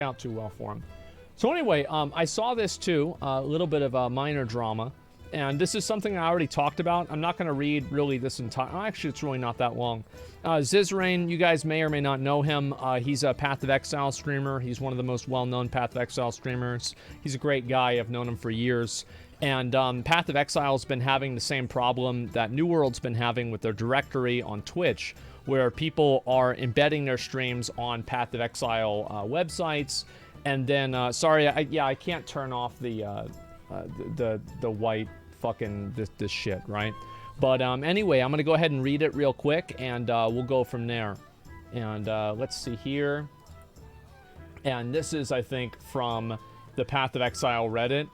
out too well for him. So anyway, I saw this too, a little bit of a minor drama, and this is something I already talked about. I'm not going to read really this entire, actually it's really not that long. Zizrain, you guys may or may not know him. He's a Path of Exile streamer. He's one of the most well-known Path of Exile streamers. He's a great guy. I've known him for years. And Path of Exile's been having the same problem that New World's been having with their directory on Twitch, where people are embedding their streams on Path of Exile websites. And then, sorry, I can't turn off the white fucking this shit, right? But anyway, I'm gonna go ahead and read it real quick, and we'll go from there. And let's see here. And this is, I think, from the Path of Exile Reddit.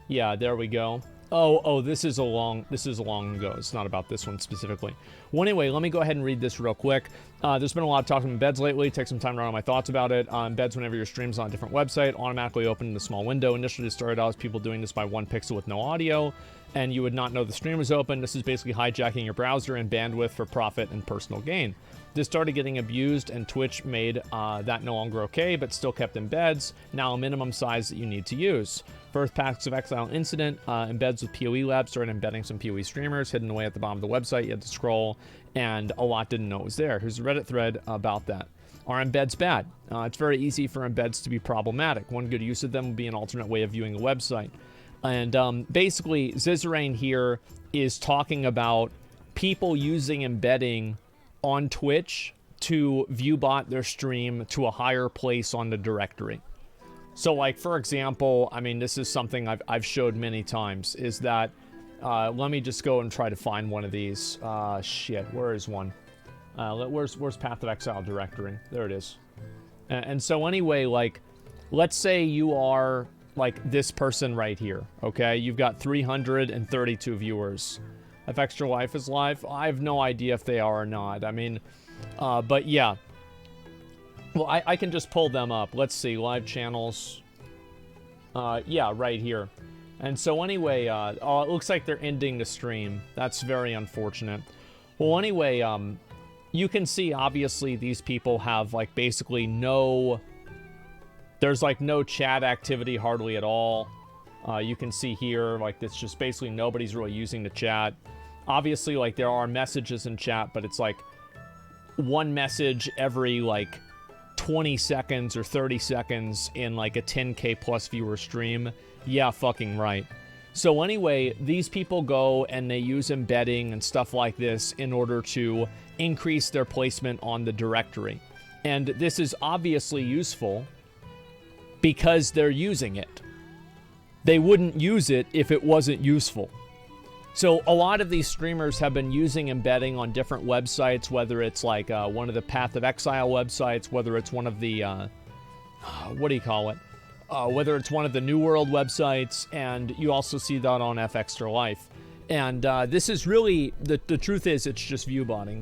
Yeah, there we go. Oh, this is a long ago. It's not about this one specifically. Well, anyway, let me go ahead and read this real quick. There's been a lot of talk about embeds lately. Take some time to run on my thoughts about it. Embeds, whenever your stream's on a different website, automatically open in a small window. Initially, it started out as people doing this by one pixel with no audio, and you would not know the stream was open. This is basically hijacking your browser and bandwidth for profit and personal gain. This started getting abused, and Twitch made that no longer okay, but still kept embeds, now a minimum size that you need to use. First Paths of Exile incident, embeds with PoE Labs started embedding some PoE streamers hidden away at the bottom of the website. You had to scroll, and a lot didn't know it was there. Here's a Reddit thread about that. Are embeds bad? It's very easy for embeds to be problematic. One good use of them would be an alternate way of viewing a website. And basically, Zizrain here is talking about people using embedding on Twitch to viewbot their stream to a higher place on the directory. So, like, for example, I mean, this is something I've showed many times, is that, let me just go and try to find one of these. Shit, where is one? Where's Path of Exile directory? There it is. And so anyway, like, let's say you are, like, this person right here, okay? You've got 332 viewers. If Extra Life is live, I have no idea if they are or not. I mean, but yeah. Well, I can just pull them up. Let's see, live channels. Yeah, right here. And so anyway, oh, it looks like they're ending the stream. That's very unfortunate. Well, anyway, you can see, obviously, these people have, like, basically no... There's, like, no chat activity hardly at all. You can see here, like, it's just basically nobody's really using the chat. Obviously, like, there are messages in chat, but it's, like, one message every, like, 20 seconds or 30 seconds in, like, a 10K plus viewer stream. Yeah, fucking right. So anyway, these people go and they use embedding and stuff like this in order to increase their placement on the directory. And this is obviously useful because they're using it. They wouldn't use it if it wasn't useful. So a lot of these streamers have been using embedding on different websites, whether it's like one of the Path of Exile websites, whether it's one of the, what do you call it? Whether it's one of the New World websites, and you also see that on F Extra Life. And this is really, the truth is, it's just viewbotting.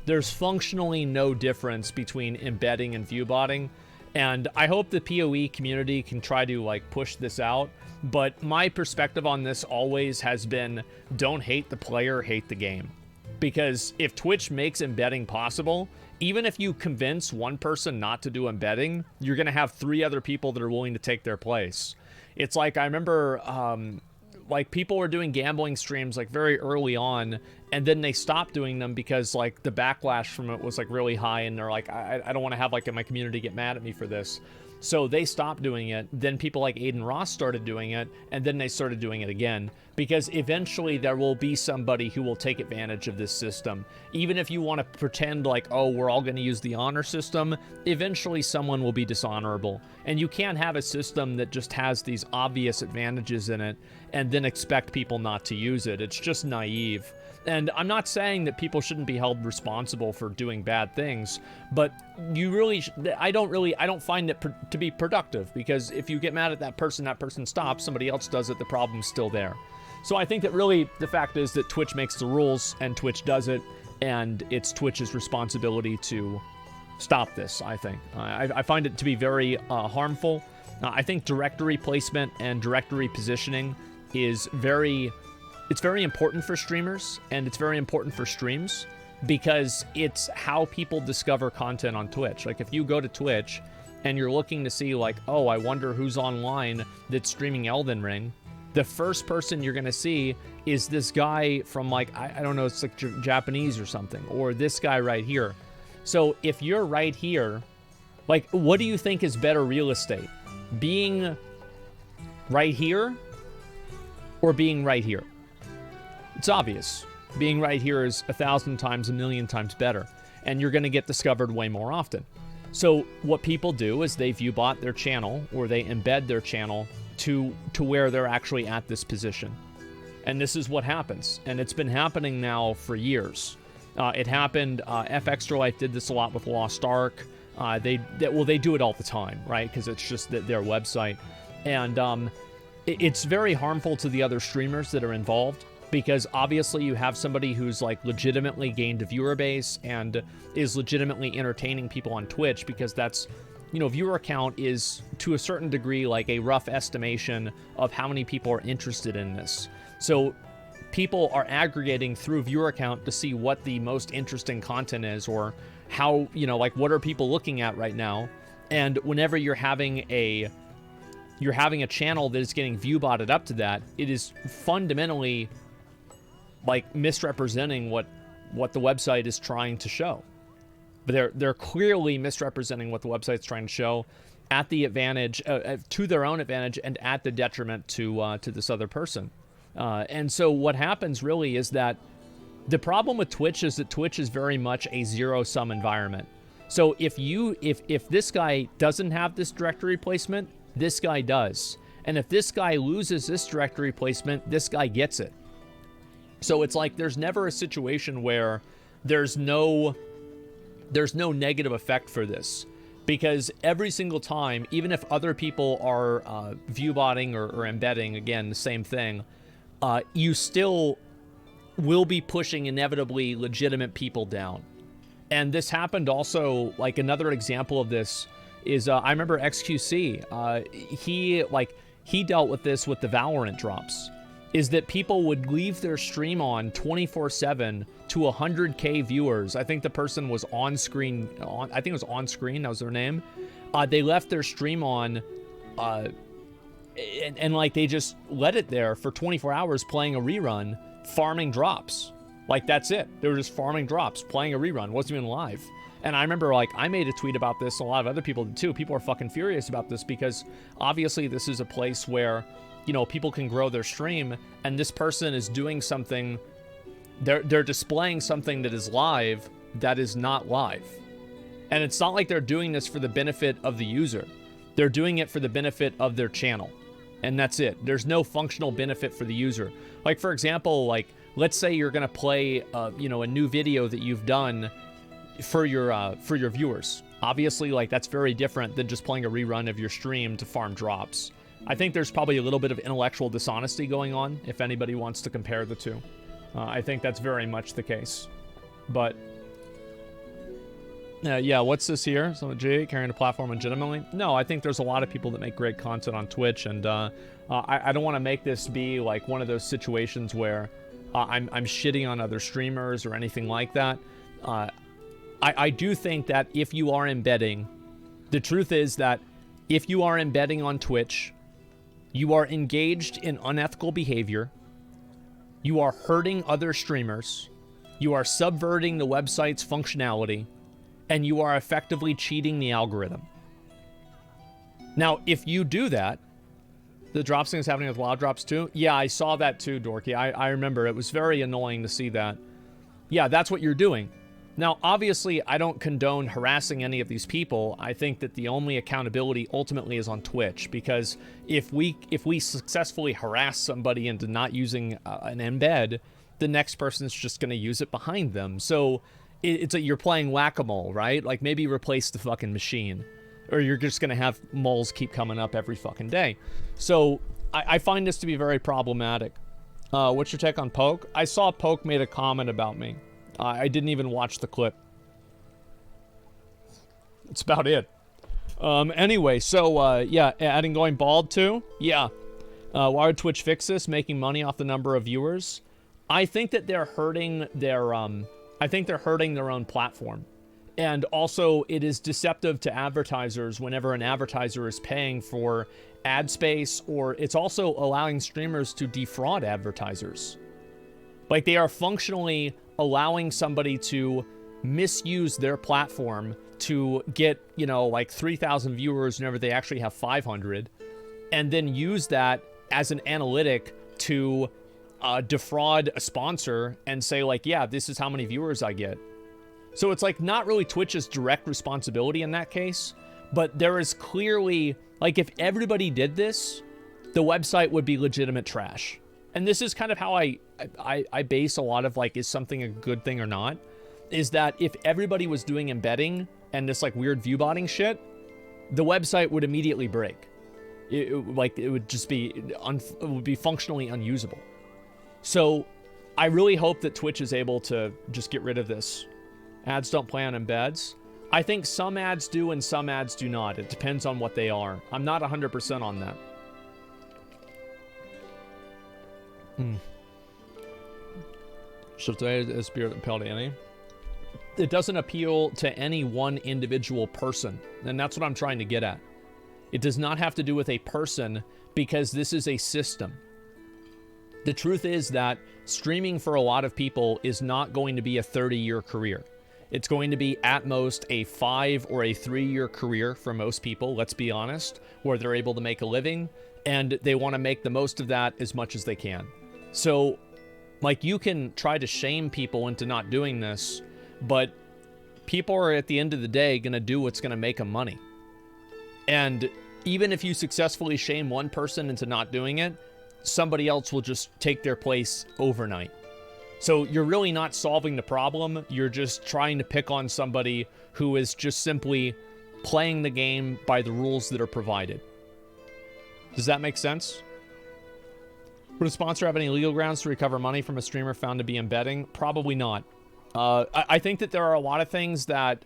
There's functionally no difference between embedding and viewbotting. And I hope the PoE community can try to, like, push this out. But my perspective on this always has been, don't hate the player, hate the game. Because if Twitch makes embedding possible, even if you convince one person not to do embedding, you're going to have 3 other people that are willing to take their place. It's like, I remember, like, people were doing gambling streams, like, very early on, and then they stopped doing them because, like, the backlash from it was, like, really high, and they're like, I don't want to have, like, my community get mad at me for this. So they stopped doing it. Then people like Aiden Ross started doing it, and then they started doing it again. Because eventually there will be somebody who will take advantage of this system. Even if you want to pretend like, oh, we're all going to use the honor system, eventually someone will be dishonorable. And you can't have a system that just has these obvious advantages in it and then expect people not to use it. It's just naive. And I'm not saying that people shouldn't be held responsible for doing bad things, but you really, I don't find it to be productive, because if you get mad at that person stops, somebody else does it, the problem's still there. So I think that really the fact is that Twitch makes the rules and Twitch does it, and it's Twitch's responsibility to stop this, I think. I find it to be very harmful. I think directory placement and directory positioning is it's very important for streamers, and it's very important for streams, because it's how people discover content on Twitch. Like, if you go to Twitch and you're looking to see like, oh, I wonder who's online that's streaming Elden Ring, the first person you're going to see is this guy from like, I don't know, it's like Japanese or something, or this guy right here. So if you're right here, like, what do you think is better real estate? Being right here or being right here? It's obvious. Being right here is 1,000 times, 1,000,000 times better, and you're going to get discovered way more often. So what people do is they viewbot their channel, or they embed their channel to where they're actually at this position. And this is what happens. And it's been happening now for years. It happened, F Extra Life did this a lot with Lost Ark. They do it all the time, right? Because it's just their website. And it's very harmful to the other streamers that are involved, because obviously you have somebody who's like legitimately gained a viewer base and is legitimately entertaining people on Twitch, because that's, you know, viewer count is to a certain degree like a rough estimation of how many people are interested in this. So people are aggregating through viewer count to see what the most interesting content is, or how, you know, like what are people looking at right now. And whenever you're having a channel that is getting view botted up to that, it is fundamentally like misrepresenting what the website is trying to show. But they're clearly misrepresenting what the website's trying to show at the advantage, to their own advantage, and at the detriment to this other person. And so what happens really is that the problem with Twitch is that Twitch is very much a zero-sum environment. So if this guy doesn't have this directory placement, this guy does. And if this guy loses this directory placement, this guy gets it. So it's like there's never a situation where there's no negative effect for this, because every single time, even if other people are viewbotting or embedding, again, the same thing, you still will be pushing inevitably legitimate people down. And this happened also, like another example of this is, I remember XQC, he dealt with this with the Valorant drops, is that people would leave their stream on 24/7 to 100K viewers. I think the person was on screen, I think it was On Screen, that was their name. They left their stream on, and like they just let it there for 24 hours playing a rerun, farming drops. Like that's it. They were just farming drops, playing a rerun, wasn't even live. And I remember, like, I made a tweet about this, a lot of other people did too. People are fucking furious about this, because obviously this is a place where, you know, people can grow their stream, and this person is doing something, they're displaying something that is live that is not live. And it's not like they're doing this for the benefit of the user. They're doing it for the benefit of their channel. And that's it. There's no functional benefit for the user. Like, for example, like, let's say you're going to play, you know, a new video that you've done for your viewers. Obviously, like, that's very different than just playing a rerun of your stream to farm drops. I think there's probably a little bit of intellectual dishonesty going on, if anybody wants to compare the two. I think that's very much the case. But yeah, what's this here? So Jay carrying a platform legitimately? No, I think there's a lot of people that make great content on Twitch, and I don't want to make this be like one of those situations where I'm shitting on other streamers or anything like that. I do think that if you are embedding, the truth is that if you are embedding on Twitch, you are engaged in unethical behavior, you are hurting other streamers, you are subverting the website's functionality, and you are effectively cheating the algorithm. Now, if you do that, the drops thing is happening with wild drops too? Yeah, I saw that too, Dorky. I remember. It was very annoying to see that. Yeah, that's what you're doing. Now, obviously, I don't condone harassing any of these people. I think that the only accountability ultimately is on Twitch, because if we successfully harass somebody into not using an embed, the next person's just going to use it behind them. So it's you're playing whack-a-mole, right? Like, maybe replace the fucking machine, or you're just going to have moles keep coming up every fucking day. So I find this to be very problematic. What's your take on Poke? I saw Poke made a comment about me. I didn't even watch the clip. That's about it. Anyway, so, yeah, adding going bald too? Yeah. Why would Twitch fix this? Making money off the number of viewers? I think that they're hurting their, I think they're hurting their own platform. And also, it is deceptive to advertisers whenever an advertiser is paying for ad space, or it's also allowing streamers to defraud advertisers. Like, they are functionally allowing somebody to misuse their platform to get, you know, like 3,000 viewers whenever they actually have 500, and then use that as an analytic to defraud a sponsor and say, like, yeah, this is how many viewers I get. So it's like not really Twitch's direct responsibility in that case, but there is clearly, like, if everybody did this, the website would be legitimate trash. And this is kind of how I base a lot of, like, is something a good thing or not, is that if everybody was doing embedding and this, like, weird view botting shit, the website would immediately break. It would just be, it would be functionally unusable. So I really hope that Twitch is able to just get rid of this. Ads don't play on embeds. I think some ads do and some ads do not. It depends on what they are. I'm not 100% on that. So today is spirit appeal to any? It doesn't appeal to any one individual person. And that's what I'm trying to get at. It does not have to do with a person because this is a system. The truth is that streaming for a lot of people is not going to be a 30-year career. It's going to be at most a 5 or a 3-year career for most people, let's be honest, where they're able to make a living and they want to make the most of that as much as they can. So, like, you can try to shame people into not doing this, but people are at the end of the day going to do what's going to make them money. And even if you successfully shame one person into not doing it, somebody else will just take their place overnight. So you're really not solving the problem. You're just trying to pick on somebody who is just simply playing the game by the rules that are provided. Does that make sense? Would a sponsor have any legal grounds to recover money from a streamer found to be embedding? Probably not. I think that there are a lot of things that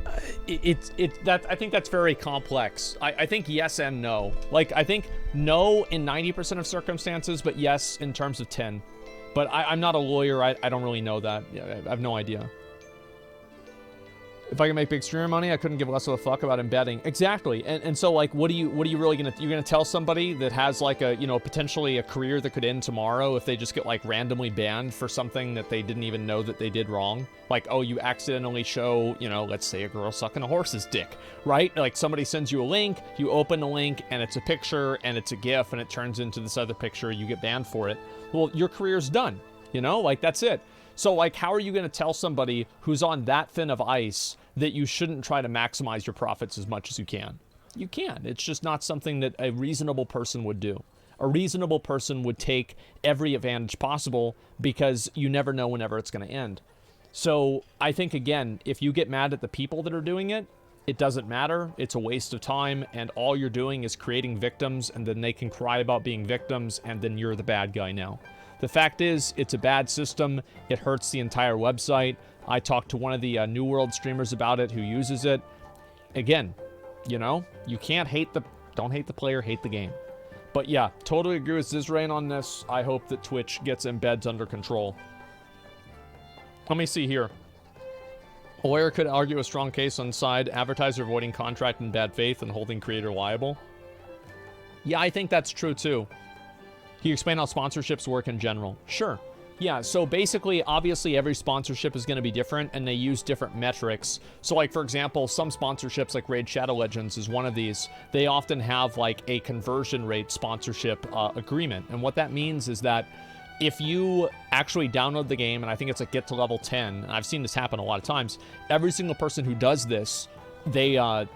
I think that's very complex. I think yes and no. Like, I think no in 90% of circumstances, but yes in terms of 10. But I'm not a lawyer. I don't really know that. I have no idea. If I can make big streamer money, I couldn't give less of a fuck about embedding. Exactly. And so, like, what are you really gonna, you're gonna tell somebody that has, like, a, you know, potentially a career that could end tomorrow if they just get, like, randomly banned for something that they didn't even know that they did wrong? Like, oh, you accidentally show, you know, let's say a girl sucking a horse's dick, right? Like, somebody sends you a link, you open the link, and it's a picture, and it's a GIF, and it turns into this other picture, you get banned for it. Well, your career's done, you know? Like, that's it. So, like, how are you gonna tell somebody who's on that thin of ice that you shouldn't try to maximize your profits as much as you can? You can. It's just not something that a reasonable person would do. A reasonable person would take every advantage possible because you never know whenever it's going to end. So I think, again, if you get mad at the people that are doing it, it doesn't matter. It's a waste of time, and all you're doing is creating victims, and then they can cry about being victims, and then you're the bad guy now. The fact is, it's a bad system. It hurts the entire website. I talked to one of the New World streamers about it who uses it. Again, you know, you can't don't hate the player, hate the game. But yeah, totally agree with Zizrain on this. I hope that Twitch gets embeds under control. Let me see here. A lawyer could argue a strong case on side advertiser avoiding contract in bad faith and holding creator liable. Yeah, I think that's true too. Can you explain how sponsorships work in general? Sure. Yeah, so basically, obviously, every sponsorship is going to be different, and they use different metrics. So, like, for example, some sponsorships, like Raid Shadow Legends is one of these, they often have, like, a conversion rate sponsorship agreement. And what that means is that if you actually download the game, and I think it's like get to level 10, and I've seen this happen a lot of times, every single person who does this, they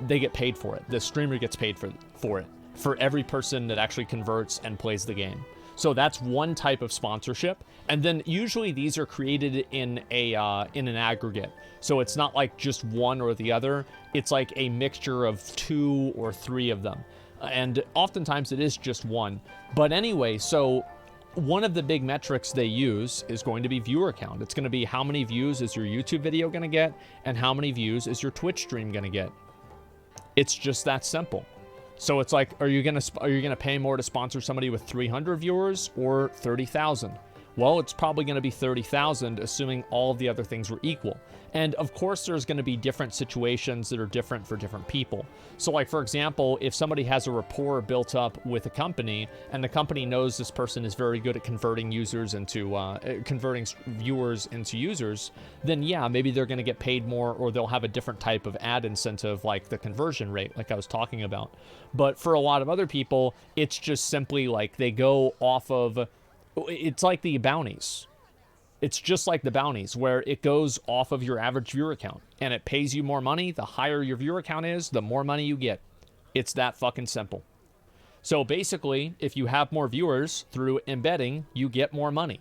get paid for it. The streamer gets paid for it, for every person that actually converts and plays the game. So that's one type of sponsorship. And then usually these are created in an aggregate. So it's not like just one or the other. It's like a mixture of 2 or 3 of them. And oftentimes it is just one. But anyway, so one of the big metrics they use is going to be viewer count. It's going to be how many views is your YouTube video going to get and how many views is your Twitch stream going to get. It's just that simple. So it's like, are you gonna pay more to sponsor somebody with 300 viewers or 30,000? Well, it's probably going to be 30,000, assuming all of the other things were equal. And of course, there's going to be different situations that are different for different people. So like, for example, if somebody has a rapport built up with a company and the company knows this person is very good at converting users into, converting viewers into users, then yeah, maybe they're going to get paid more, or they'll have a different type of ad incentive, like the conversion rate, like I was talking about. But for a lot of other people, it's just simply like they go off of, it's like the bounties. It's just like the bounties, where it goes off of your average viewer count, and it pays you more money. The higher your viewer count is, the more money you get. It's that fucking simple. So basically, if you have more viewers through embedding, you get more money.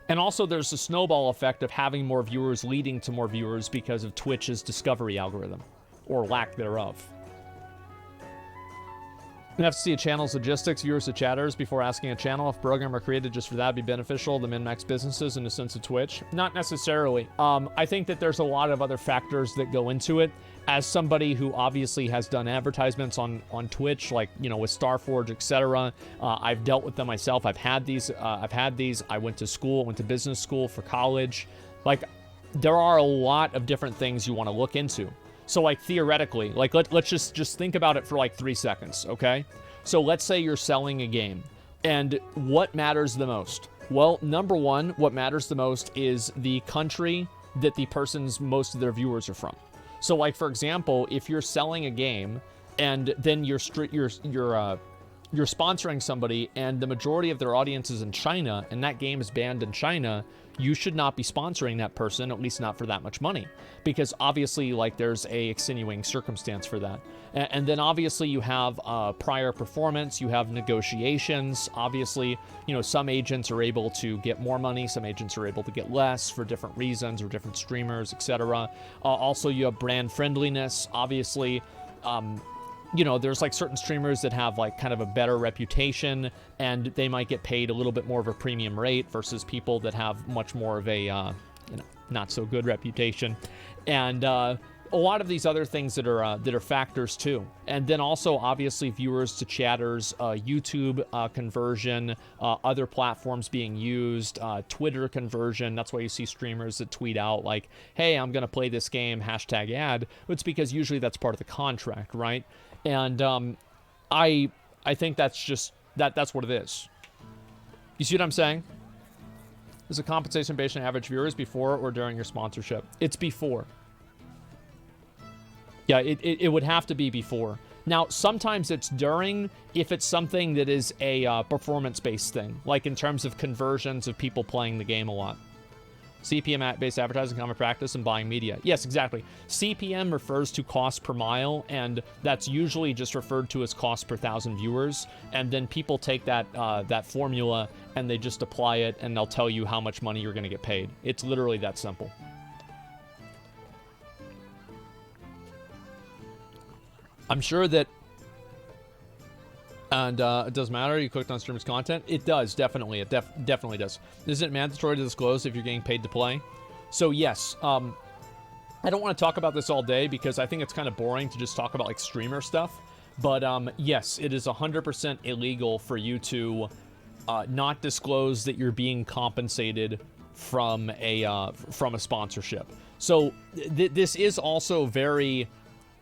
And also there's the snowball effect of having more viewers leading to more viewers because of Twitch's discovery algorithm, or lack thereof. You have to see a channel's logistics, viewers to chatters, before asking a channel if program are created just for that be beneficial to min-max businesses in the sense of Twitch. Not necessarily. I think that there's a lot of other factors that go into it. As somebody who obviously has done advertisements on Twitch, like, you know, with Starforge, etc., I've dealt with them myself. I've had these. I went to school, went to business school for college. Like, there are a lot of different things you want to look into. So, like, theoretically, like, let's just think about it for, like, 3 seconds, okay? So, let's say you're selling a game, and what matters the most? Well, number one, what matters the most is the country that the person's most of their viewers are from. So, like, for example, if you're selling a game, and then you're sponsoring somebody, and the majority of their audience is in China, and that game is banned in China, you should not be sponsoring that person, at least not for that much money, because obviously, like, there's a extenuating circumstance for that. And then obviously you have prior performance, you have negotiations. Obviously, you know, some agents are able to get more money, some agents are able to get less for different reasons, or different streamers, etc. Also, you have brand friendliness. Obviously, you know, there's like certain streamers that have like kind of a better reputation, and they might get paid a little bit more of a premium rate versus people that have much more of a, you know, not so good reputation. And a lot of these other things that are factors too. And then also obviously viewers to chatters, YouTube conversion, other platforms being used, Twitter conversion. That's why you see streamers that tweet out like, hey, I'm gonna play this game, hashtag ad. It's because usually that's part of the contract, right? And I think that's just that's what it is. You see what I'm saying? Is a compensation based on average viewers before or during your sponsorship? It's before. Yeah, it would have to be before. Now, sometimes it's during if it's something that is a performance-based thing, like in terms of conversions of people playing the game a lot. CPM-based advertising, common practice, and buying media. Yes, exactly. CPM refers to cost per mile, and that's usually just referred to as cost per 1,000 viewers. And then people take that that formula and they just apply it, and they'll tell you how much money you're going to get paid. It's literally that simple. I'm sure that, and it doesn't matter, you clicked on streamers' content. It does, definitely. It definitely does. Is it mandatory to disclose if you're getting paid to play? So yes, I don't want to talk about this all day because I think it's kind of boring to just talk about like streamer stuff. But yes, it is 100% illegal for you to not disclose that you're being compensated from a sponsorship. So this is also very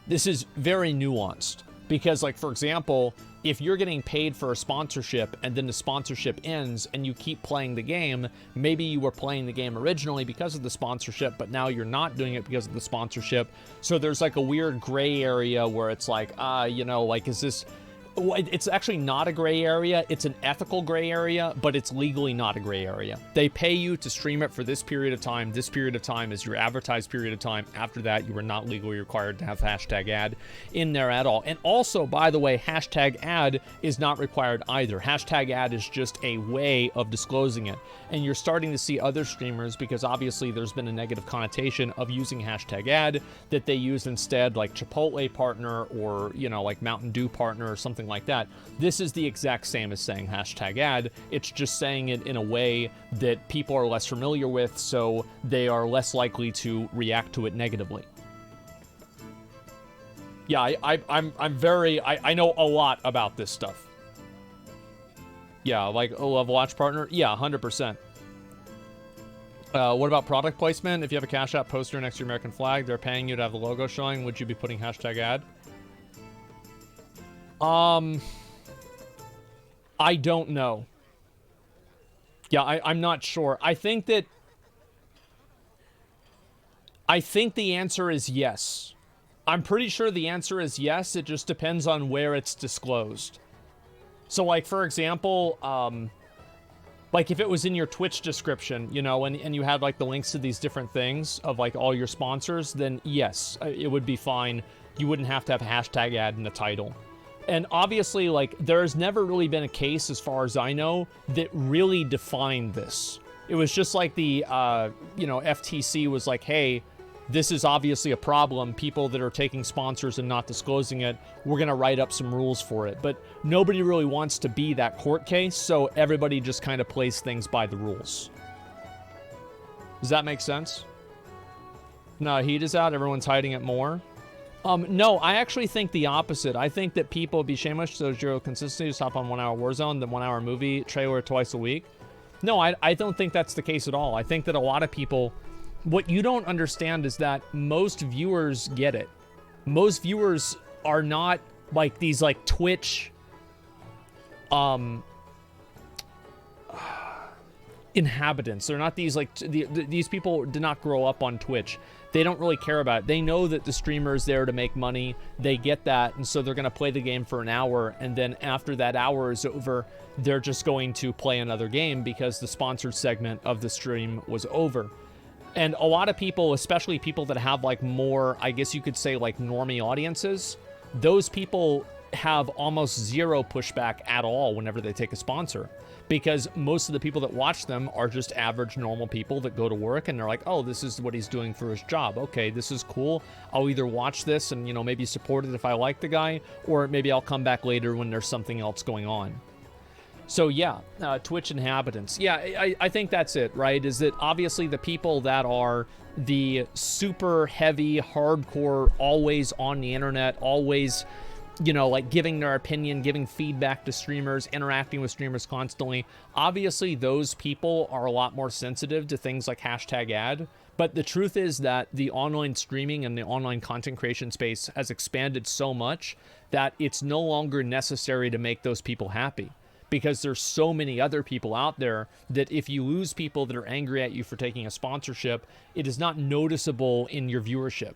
nuanced because, like, for example, if you're getting paid for a sponsorship and then the sponsorship ends and you keep playing the game, maybe you were playing the game originally because of the sponsorship, but now you're not doing it because of the sponsorship. So there's like a weird gray area where it's like, you know, like, is this... It's actually not a gray area. It's an ethical gray area, but it's legally not a gray area. They pay you to stream it for this period of time. This period of time is your advertised period of time. After that, you are not legally required to have hashtag ad in there at all. And also, by the way, hashtag ad is not required either. Hashtag ad is just a way of disclosing it. And you're starting to see other streamers, because obviously there's been a negative connotation of using hashtag ad, that they use instead, like Chipotle partner, or, you know, like Mountain Dew partner or something like that. This is the exact same as saying hashtag ad. It's just saying it in a way that people are less familiar with, so they are less likely to react to it negatively. Yeah, I know a lot about this stuff. Yeah, like a love watch partner. Yeah, 100%. What about product placement? If you have a Cash App poster next to your American flag, they're paying you to have the logo showing. Would you be putting hashtag ad? I don't know. Yeah, I'm not sure. I think the answer is yes. I'm pretty sure the answer is yes. It just depends on where it's disclosed. So, like, for example, like if it was in your Twitch description, you know, and you had like the links to these different things of like all your sponsors, then yes, it would be fine. You wouldn't have to have a hashtag ad in the title. And obviously, like, there's never really been a case, as far as I know, that really defined this. It was just like the, you know, FTC was like, hey, this is obviously a problem. People that are taking sponsors and not disclosing it, we're going to write up some rules for it. But nobody really wants to be that court case, so everybody just kind of plays things by the rules. Does that make sense? No, heat is out. Everyone's hiding it more. No, I actually think the opposite. I think that people would be shameless, so zero consistency, just hop on 1 hour Warzone, then 1 hour movie trailer twice a week. No, I don't think that's the case at all. I think that a lot of people, what you don't understand is that most viewers get it. Most viewers are not like these like Twitch inhabitants. They're not these like these people did not grow up on Twitch. They don't really care about it. They know that the streamer is there to make money. They get that, and so they're going to play the game for an hour, and then after that hour is over, they're just going to play another game because the sponsored segment of the stream was over. And a lot of people, especially people that have like more, I guess you could say like normie audiences, those people have almost zero pushback at all whenever they take a sponsor, because most of the people that watch them are just average normal people that go to work and they're like, oh, this is what he's doing for his job. Okay, this is cool. I'll either watch this and, you know, maybe support it if I like the guy, or maybe I'll come back later when there's something else going on. So yeah, Twitch inhabitants. Yeah, I think that's it, right? Is that obviously the people that are the super heavy, hardcore, always on the internet, always, you know, like giving their opinion, giving feedback to streamers, interacting with streamers constantly. Obviously, those people are a lot more sensitive to things like hashtag ad. But the truth is that the online streaming and the online content creation space has expanded so much that it's no longer necessary to make those people happy, because there's so many other people out there that if you lose people that are angry at you for taking a sponsorship, it is not noticeable in your viewership.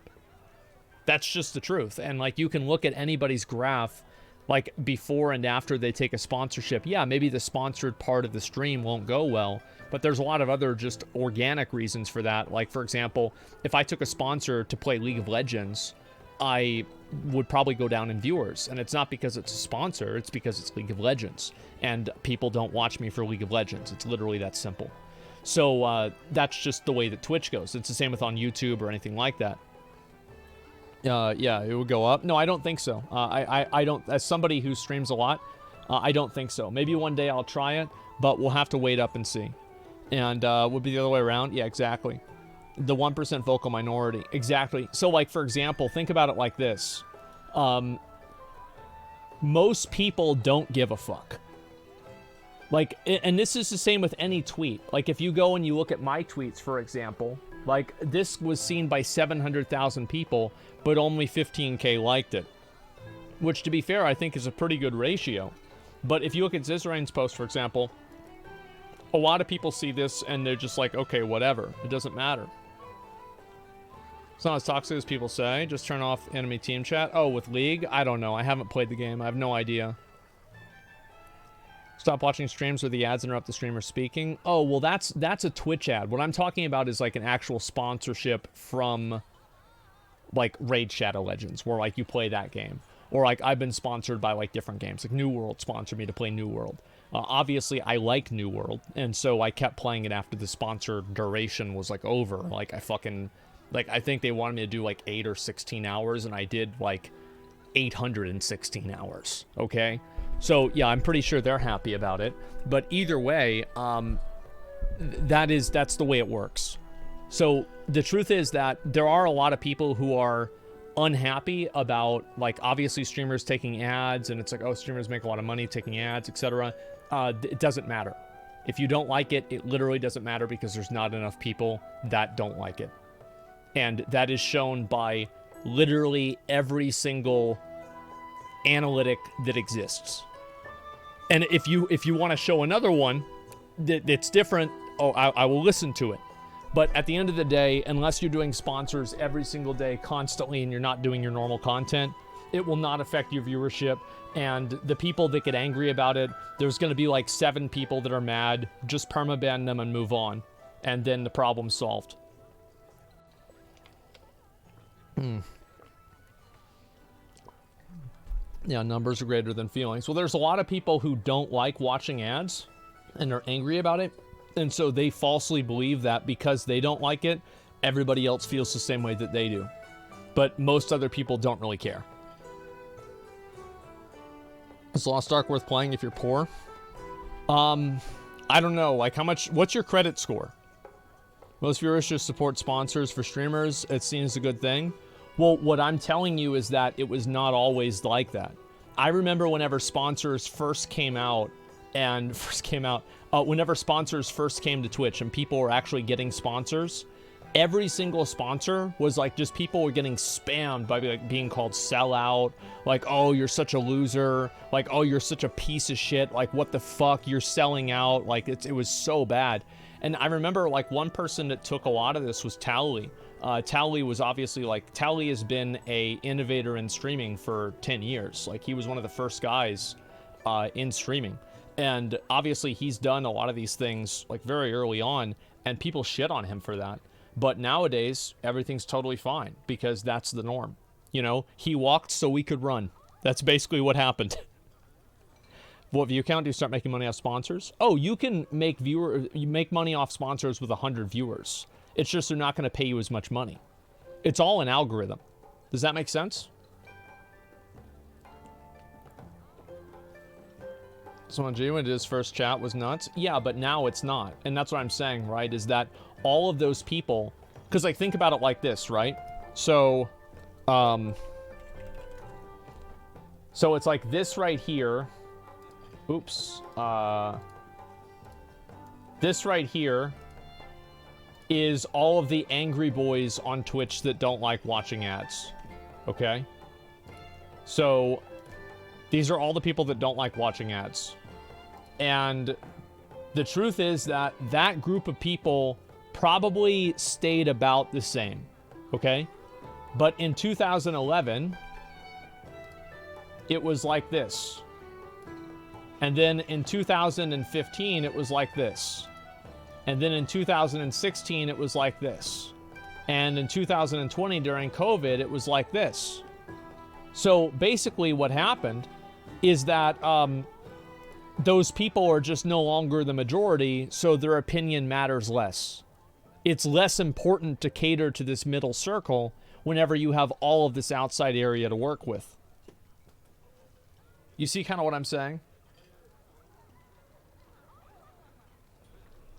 That's just the truth. And like, you can look at anybody's graph, like before and after they take a sponsorship. Yeah, maybe the sponsored part of the stream won't go well, but there's a lot of other just organic reasons for that. Like, for example, if I took a sponsor to play League of Legends, I would probably go down in viewers. And it's not because it's a sponsor, it's because it's League of Legends. And people don't watch me for League of Legends. It's literally that simple. So that's just the way that Twitch goes. It's the same with on YouTube or anything like that. Yeah, it would go up. No, I don't think so. I don't, as somebody who streams a lot, I don't think so. Maybe one day I'll try it, but we'll have to wait up and see. And would be the other way around. Yeah, exactly. The 1% vocal minority. Exactly. So like, for example, think about it like this. Most people don't give a fuck. Like, and this is the same with any tweet. Like, if you go and you look at my tweets, for example, like, this was seen by 700,000 people, but only 15K liked it. Which, to be fair, I think is a pretty good ratio. But if you look at Zizrain's post, for example, a lot of people see this and they're just like, okay, whatever. It doesn't matter. It's not as toxic as people say. Just turn off enemy team chat. Oh, with League? I don't know. I haven't played the game. I have no idea. Stop watching streams where the ads interrupt the streamer speaking. Oh, well, that's a Twitch ad. What I'm talking about is like an actual sponsorship from like Raid Shadow Legends, where like you play that game. Or like I've been sponsored by like different games. Like New World sponsored me to play New World. Obviously, I like New World, and so I kept playing it after the sponsor duration was like over. Like I think they wanted me to do like 8 or 16 hours, and I did like 816 hours. Okay. So, yeah, I'm pretty sure they're happy about it. But either way, that's the way it works. So the truth is that there are a lot of people who are unhappy about, like, obviously streamers taking ads, and it's like, oh, streamers make a lot of money taking ads, etc. It doesn't matter. If you don't like it, it literally doesn't matter, because there's not enough people that don't like it. And that is shown by literally every single analytic that exists. And if you want to show another one that's different, oh, I will listen to it. But at the end of the day, unless you're doing sponsors every single day constantly and you're not doing your normal content, it will not affect your viewership. And the people that get angry about it, there's going to be like 7 people that are mad. Just permaban them and move on. And then the problem's solved. Yeah, numbers are greater than feelings. Well, there's a lot of people who don't like watching ads and are angry about it. And so they falsely believe that because they don't like it, everybody else feels the same way that they do. But most other people don't really care. Is Lost Ark worth playing if you're poor? I don't know. Like, what's your credit score? Most viewers just support sponsors for streamers. It seems a good thing. Well, what I'm telling you is that it was not always like that. I remember whenever sponsors first came out, whenever sponsors first came to Twitch and people were actually getting sponsors, every single sponsor was like, just people were getting spammed by like being called sellout, like, oh, you're such a loser, like, oh, you're such a piece of shit, like, what the fuck, you're selling out, like, it was so bad. And I remember, like, one person that took a lot of this was Tally. Tally was obviously, like, Tally has been a innovator in streaming for 10 years. Like, he was one of the first guys in streaming. And obviously he's done a lot of these things, like, very early on, and people shit on him for that. But nowadays, everything's totally fine, because that's the norm. You know, he walked so we could run. That's basically what happened. What view count do you start making money off sponsors? Oh, you can make money off sponsors with 100 viewers. It's just they're not going to pay you as much money. It's all an algorithm. Does that make sense? Someone G when did his first chat was nuts. Yeah, but now it's not. And that's what I'm saying, right? Is that all of those people, because like think about it like this, right? So it's like this right here. Oops. This right here is all of the angry boys on Twitch that don't like watching ads. Okay? So these are all the people that don't like watching ads. And the truth is that that group of people probably stayed about the same. Okay? But in 2011, it was like this. And then in 2015, it was like this. And then in 2016, it was like this. And in 2020, during COVID, it was like this. So basically what happened is that those people are just no longer the majority, so their opinion matters less. It's less important to cater to this middle circle whenever you have all of this outside area to work with. You see kind of what I'm saying?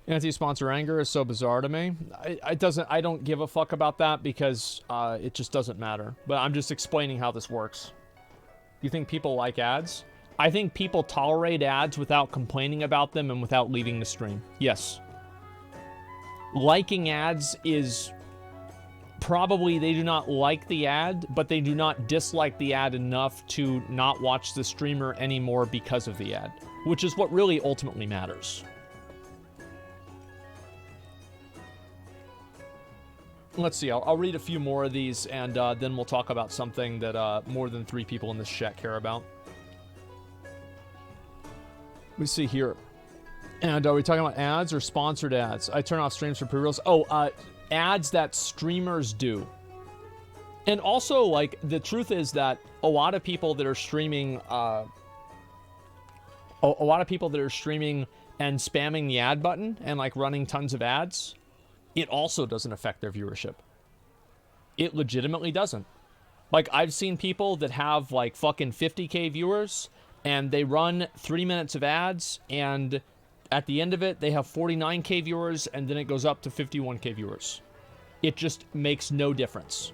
Anti-sponsor anger is so bizarre to me. I don't give a fuck about that because it just doesn't matter. But I'm just explaining how this works. You think people like ads? I think people tolerate ads without complaining about them and without leaving the stream. Yes. Liking ads is probably they do not like the ad, but they do not dislike the ad enough to not watch the streamer anymore because of the ad, which is what really ultimately matters. Let's see, I'll read a few more of these, and then we'll talk about something that more than 3 people in this chat care about. Let me see here. And are we talking about ads or sponsored ads? I turn off streams for pre-rolls. Oh, ads that streamers do. And also, like, the truth is that a lot of people that are streaming, a lot of people that are streaming and spamming the ad button and, like, running tons of ads, it also doesn't affect their viewership. It legitimately doesn't. Like, I've seen people that have, like, fucking 50K viewers, and they run 3 minutes of ads, and at the end of it, they have 49K viewers, and then it goes up to 51K viewers. It just makes no difference.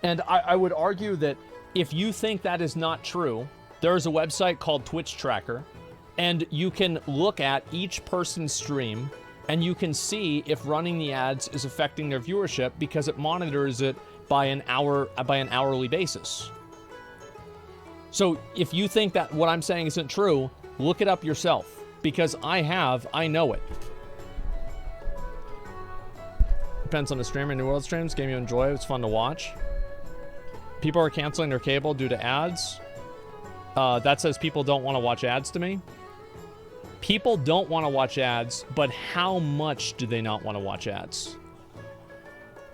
And I would argue that if you think that is not true, there is a website called Twitch Tracker, and you can look at each person's stream, and you can see if running the ads is affecting their viewership because it monitors it by an hourly basis. So if you think that what I'm saying isn't true, look it up yourself, because I know it. Depends on the streamer. New World streams, game you enjoy, it's fun to watch. People are canceling their cable due to ads. That says people don't want to watch ads to me. People don't want to watch ads, but how much do they not want to watch ads?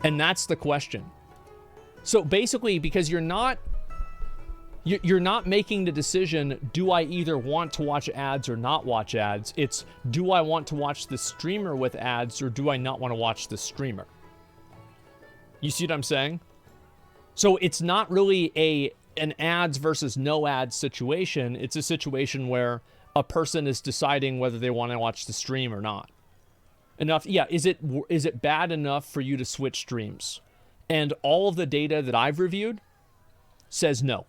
And that's the question. So basically, because you're not making the decision, do I either want to watch ads or not watch ads? It's, do I want to watch the streamer with ads or do I not want to watch the streamer? You see what I'm saying? So it's not really an ads versus no ads situation. It's a situation where a person is deciding whether they want to watch the stream or not. Yeah, is it bad enough for you to switch streams? And all of the data that I've reviewed says no.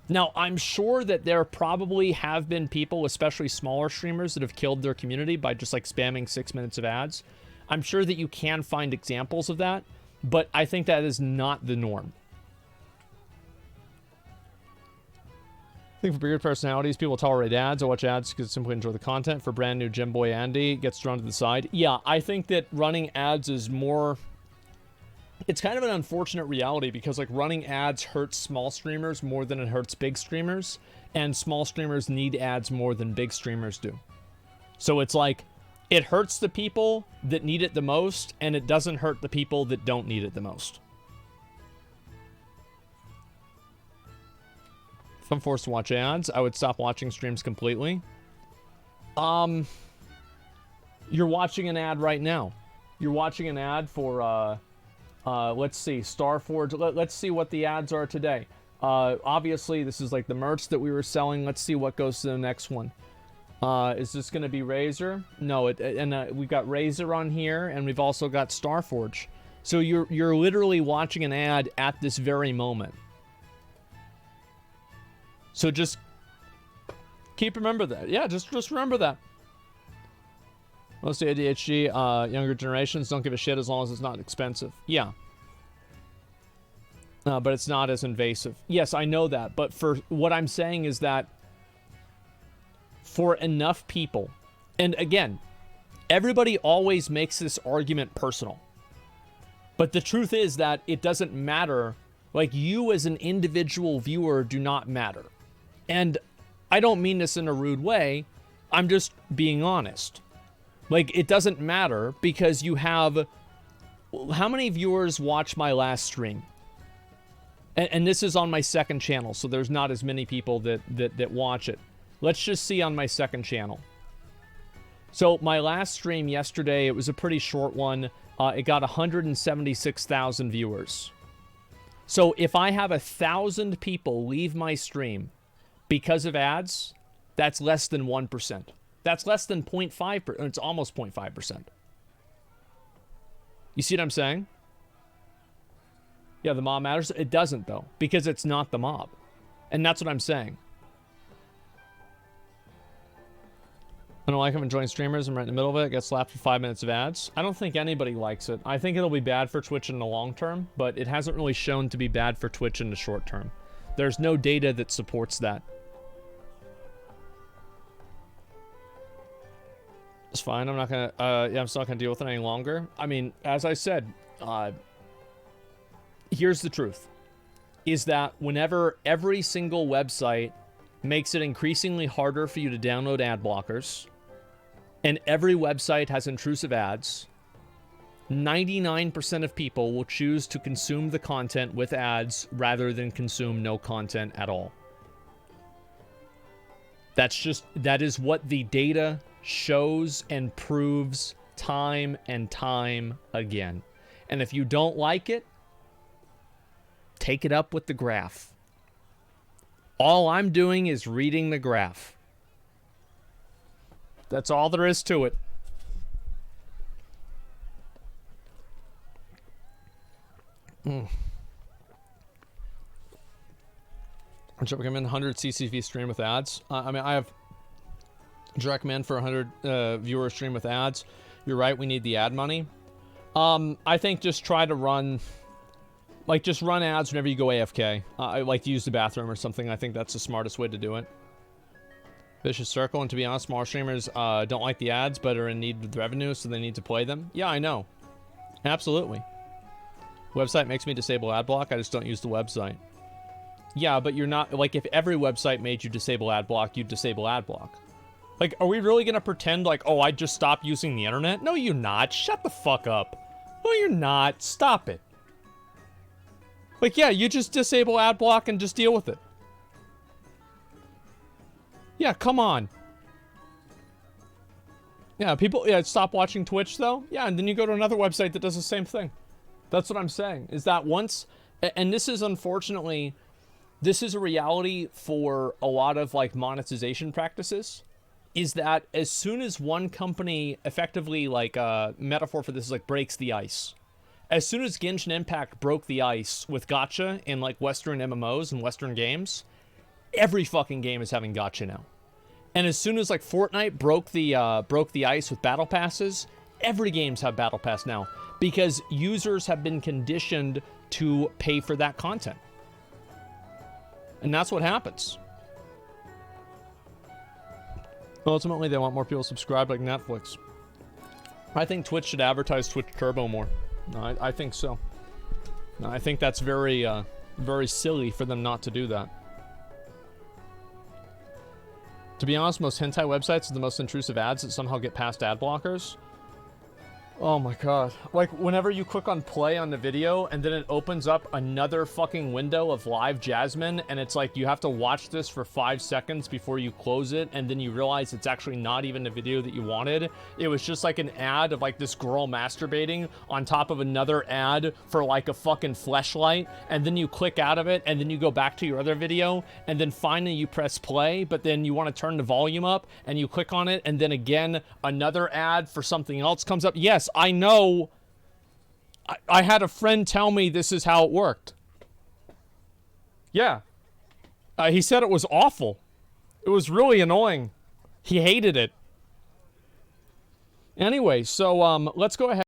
Now, I'm sure that there probably have been people, especially smaller streamers, that have killed their community by just like spamming 6 minutes of ads. I'm sure that you can find examples of that, but I think that is not the norm. I think for weird personalities, people tolerate ads. I watch ads because simply enjoy the content. For brand new Gym Boy Andy, gets drawn to the side. Yeah, I think that running ads is more... It's kind of an unfortunate reality because like running ads hurts small streamers more than it hurts big streamers, and small streamers need ads more than big streamers do. So it's like it hurts the people that need it the most, and it doesn't hurt the people that don't need it the most. If I'm forced to watch ads, I would stop watching streams completely. You're watching an ad right now. You're watching an ad for let's see, Starforge. Let's see what the ads are today. Obviously, this is like the merch that we were selling. Let's see what goes to the next one. Is this going to be Razer? No, we've got Razer on here, and we've also got Starforge. So you're literally watching an ad at this very moment. So just remember that. Yeah, just remember that. Mostly ADHD, younger generations don't give a shit as long as it's not expensive. Yeah. But it's not as invasive. Yes, I know that. But for what I'm saying is that for enough people, and again, everybody always makes this argument personal. But the truth is that it doesn't matter. Like, you as an individual viewer do not matter. And I don't mean this in a rude way. I'm just being honest. Like, it doesn't matter because you have... How many viewers watch my last stream? And this is on my second channel, so there's not as many people that watch it. Let's just see on my second channel. So my last stream yesterday, it was a pretty short one. It got 176,000 viewers. So if I have 1,000 people leave my stream because of ads, that's less than 1%. That's less than 0.5%. It's almost 0.5%. You see what I'm saying? Yeah, the mob matters. It doesn't, though, because it's not the mob. And that's what I'm saying. I don't like I'm enjoying streamers. I'm right in the middle of it. Get slapped for 5 minutes of ads. I don't think anybody likes it. I think it'll be bad for Twitch in the long term, but it hasn't really shown to be bad for Twitch in the short term. There's no data that supports that. It's fine. I'm not gonna, yeah, I'm still not gonna deal with it any longer. I mean, as I said, here's the truth, is that whenever every single website makes it increasingly harder for you to download ad blockers, and every website has intrusive ads, 99% of people will choose to consume the content with ads rather than consume no content at all. That is what the data shows and proves time and time again. And if you don't like it, take it up with the graph. All I'm doing is reading the graph. That's all there is to it. I should recommend 100 CCV stream with ads. I mean, I have direct recommend for 100 viewer stream with ads. You're right, we need the ad money. I think just try to run, like, just run ads whenever you go AFK. I like to use the bathroom or something. I think that's the smartest way to do it. Vicious circle, and to be honest, small streamers don't like the ads, but are in need of revenue, so they need to play them. Yeah, I know. Absolutely. Website makes me disable ad block. I just don't use the website. Yeah, but you're not, like, if every website made you disable ad block, you'd disable ad block. Like, are we really gonna pretend like, oh, I just stopped using the internet? No, you're not. Shut the fuck up. No, you're not. Stop it. Like, yeah, you just disable ad block and just deal with it. Yeah, come on. Yeah, people, yeah, stop watching Twitch, though. Yeah, and then you go to another website that does the same thing. That's what I'm saying, is that once, and this is unfortunately, this is a reality for a lot of, like, monetization practices, is that as soon as one company effectively, like, metaphor for this is, like, breaks the ice. As soon as Genshin Impact broke the ice with gacha in, like, Western MMOs and Western games, every fucking game is having gacha now. And as soon as, like, Fortnite broke the ice with battle passes, every game's have battle pass now. Because users have been conditioned to pay for that content. And that's what happens. Ultimately, they want more people subscribed like Netflix. I think Twitch should advertise Twitch Turbo more. No, I think so. No, I think that's very, very silly for them not to do that. To be honest, most hentai websites are the most intrusive ads that somehow get past ad blockers. Oh my god. Like, whenever you click on play on the video, and then it opens up another fucking window of live Jasmine, and it's like, you have to watch this for 5 seconds before you close it, and then you realize it's actually not even the video that you wanted. It was just like an ad of, like, this girl masturbating on top of another ad for, like, a fucking fleshlight, and then you click out of it, and then you go back to your other video, and then finally you press play, but then you want to turn the volume up, and you click on it, and then again, another ad for something else comes up. Yes, I know. I had a friend tell me this is how it worked. Yeah. He said it was awful. It was really annoying. He hated it. Anyway, so let's go ahead.